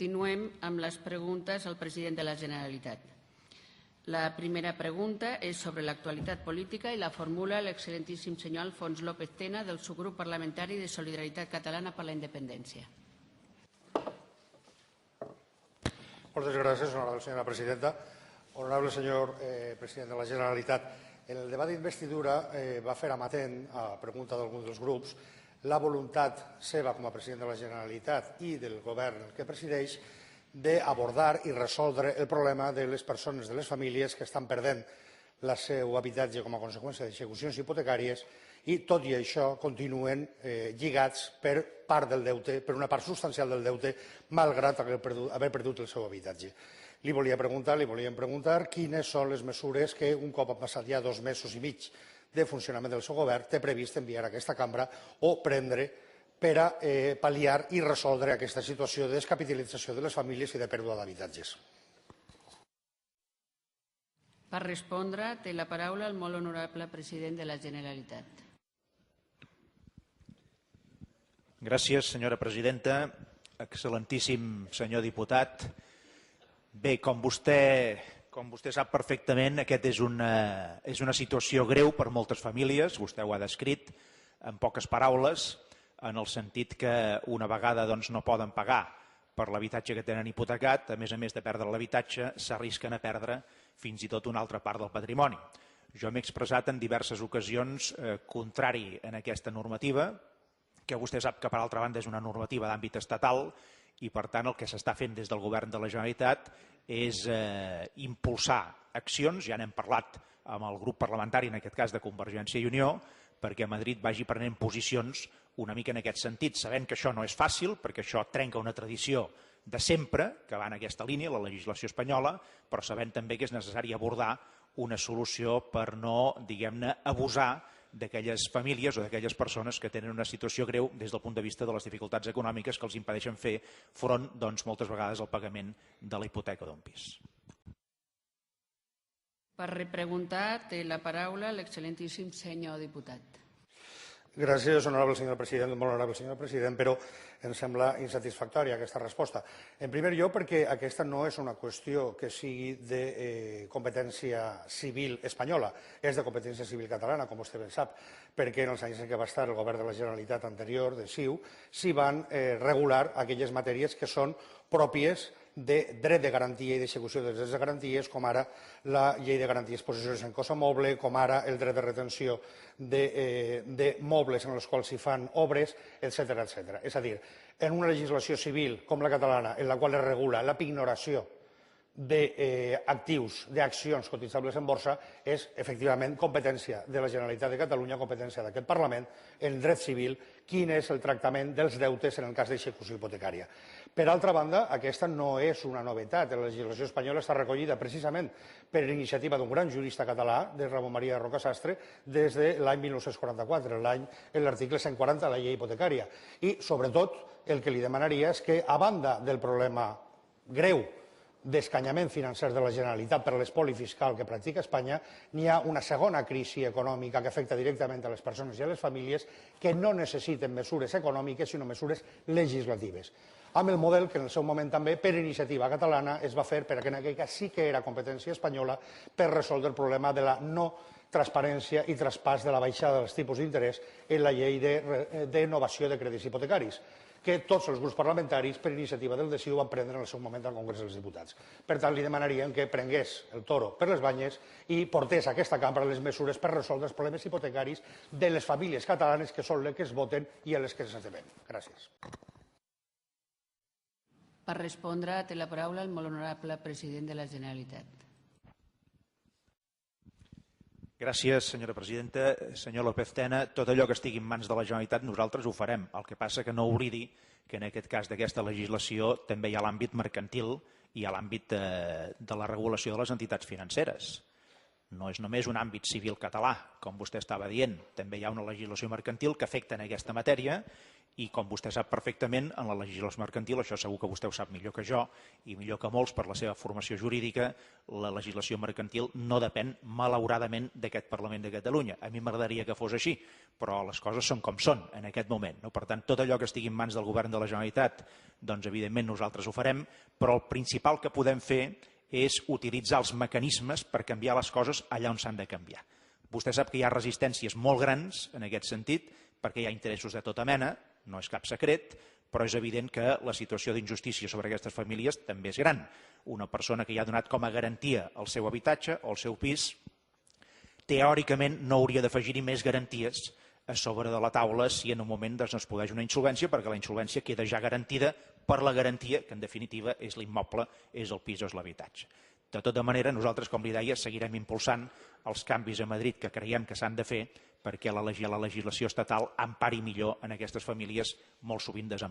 Continuem amb les preguntes al president de la Generalitat. La primera pregunta és sobre l'actualitat política i la formula l'excel·lentíssim senyor Alfons López Tena del subgrup parlamentari de Solidaritat Catalana per la Independència. Moltes gràcies, honorable senyora presidenta. Honorable senyor president de la Generalitat, en el debat d'investidura va fer amatent, a pregunta d'algun dels grups, la voluntat seva com a president de la Generalitat i del govern que presideix d'abordar i resoldre el problema de les persones, de les famílies que estan perdent el seu habitatge com a conseqüència d'execucions hipotecàries i, tot i això, continuen lligats per part del deute, per una part substancial del deute, malgrat haver perdut el seu habitatge. Li volíem preguntar quines són les mesures que, un cop han passat ja 2 mesos i mig de funcionament del seu govern, té previst enviar a aquesta cambra o prendre per a pal·liar i resoldre aquesta situació de descapitalització de les famílies i de pèrdua d'habitatges. Per respondre, té la paraula el molt honorable president de la Generalitat. Gràcies, senyora presidenta. Excel·lentíssim senyor diputat. Bé, com vostè sap perfectament, aquesta és una situació greu per moltes famílies, vostè ho ha descrit en poques paraules, en el sentit que una vegada no poden pagar per l'habitatge que tenen hipotecat, a més de perdre l'habitatge, s'arrisquen a perdre fins i tot una altra part del patrimoni. Jo m'he expressat en diverses ocasions contrari en aquesta normativa, que vostè sap que per altra banda és una normativa d'àmbit estatal i per tant el que s'està fent des del govern de la Generalitat és impulsar accions, ja n'hem parlat amb el grup parlamentari, en aquest cas de Convergència i Unió, perquè Madrid vagi prenent posicions una mica en aquest sentit, sabent que això no és fàcil, perquè això trenca una tradició de sempre que va en aquesta línia, la legislació espanyola, però sabent també que és necessari abordar una solució per no, diguem-ne, abusar d'aquelles famílies o d'aquelles persones que tenen una situació greu des del punt de vista de les dificultats econòmiques que els impedeixen fer front, moltes vegades, al pagament de la hipoteca d'un pis. Per repreguntar, té la paraula l'excel·lentíssim senyor diputat. Gràcies, honorable senyor president, molt honorable senyor president, però em sembla insatisfactòria aquesta resposta. En primer lloc, perquè aquesta no és una qüestió que sigui de competència civil espanyola, és de competència civil catalana, com vostè ben sap, perquè en els anys en què va estar el govern de la Generalitat anterior, de CiU, s'hi van regular aquelles matèries que són pròpies de dret de garantia i d'execució dels drets de garanties, com ara la llei de garanties possessions en cosa moble, com ara el dret de retenció de mobles en els quals s'hi fan obres, etc. És a dir, en una legislació civil com la catalana, en la qual es regula la pignoració d'actius, d'accions cotitzables en borsa, és efectivament competència de la Generalitat de Catalunya, competència d'aquest Parlament, en dret civil, quin és el tractament dels deutes en el cas d'execució hipotecària. Per altra banda, aquesta no és una novetat. La legislació espanyola està recollida precisament per iniciativa d'un gran jurista català, de Ramon Maria Rocasastre, des de l'any 1944, en l'article 140 de la llei hipotecària. I, sobretot, el que li demanaria és que, a banda del problema greu d'escanyament financer de la Generalitat per l'espoli fiscal que practica Espanya, n'hi ha una segona crisi econòmica que afecta directament a les persones i a les famílies que no necessiten mesures econòmiques, sinó mesures legislatives. Amb el model que en el seu moment també, per iniciativa catalana, es va fer, perquè en aquell cas sí que era competència espanyola, per resoldre el problema de la no transparència i traspàs de la baixada dels tipus d'interès en la llei d'innovació de crèdits hipotecaris, que tots els grups parlamentaris, per iniciativa del DCiU, van prendre en el seu moment al Congrés dels Diputats. Per tant, li demanaríem que prengués el toro per les banyes i portés a aquesta cambra les mesures per resoldre els problemes hipotecaris de les famílies catalanes, que són les que es voten i a les que se'ns deben. Gràcies. Per respondre, té la paraula el molt honorable president de la Generalitat. Gràcies, senyora presidenta. Senyor López Tena, tot allò que estigui en mans de la Generalitat nosaltres ho farem. El que passa que no oblidi que en aquest cas d'aquesta legislació també hi ha l'àmbit mercantil i hi ha l'àmbit de la regulació de les entitats financeres. No és només un àmbit civil català, com vostè estava dient. També hi ha una legislació mercantil que afecta en aquesta matèria I com vostè sap perfectament, en la legislació mercantil, això segur que vostè ho sap millor que jo i millor que molts per la seva formació jurídica, la legislació mercantil no depèn, malauradament, d'aquest Parlament de Catalunya. A mi m'agradaria que fos així, però les coses són com són en aquest moment. Per tant, tot allò que estigui en mans del Govern de la Generalitat, doncs evidentment nosaltres ho farem, però el principal que podem fer és utilitzar els mecanismes per canviar les coses allà on s'han de canviar. Vostè sap que hi ha resistències molt grans en aquest sentit, perquè hi ha interessos de tota mena, no és cap secret, però és evident que la situació d'injustícia sobre aquestes famílies també és gran. Una persona que ja ha donat com a garantia el seu habitatge o el seu pis, teòricament no hauria d'afegir-hi més garanties a sobre de la taula si en un moment es produeix una insolvència, perquè la insolvència queda ja garantida per la garantia, que en definitiva és l'immoble, és el pis o és l'habitatge. De tota manera, nosaltres, com li deia, seguirem impulsant els canvis a Madrid que creiem que s'han de fer perquè la legislació estatal empari millor en aquestes famílies molt sovint desemparades.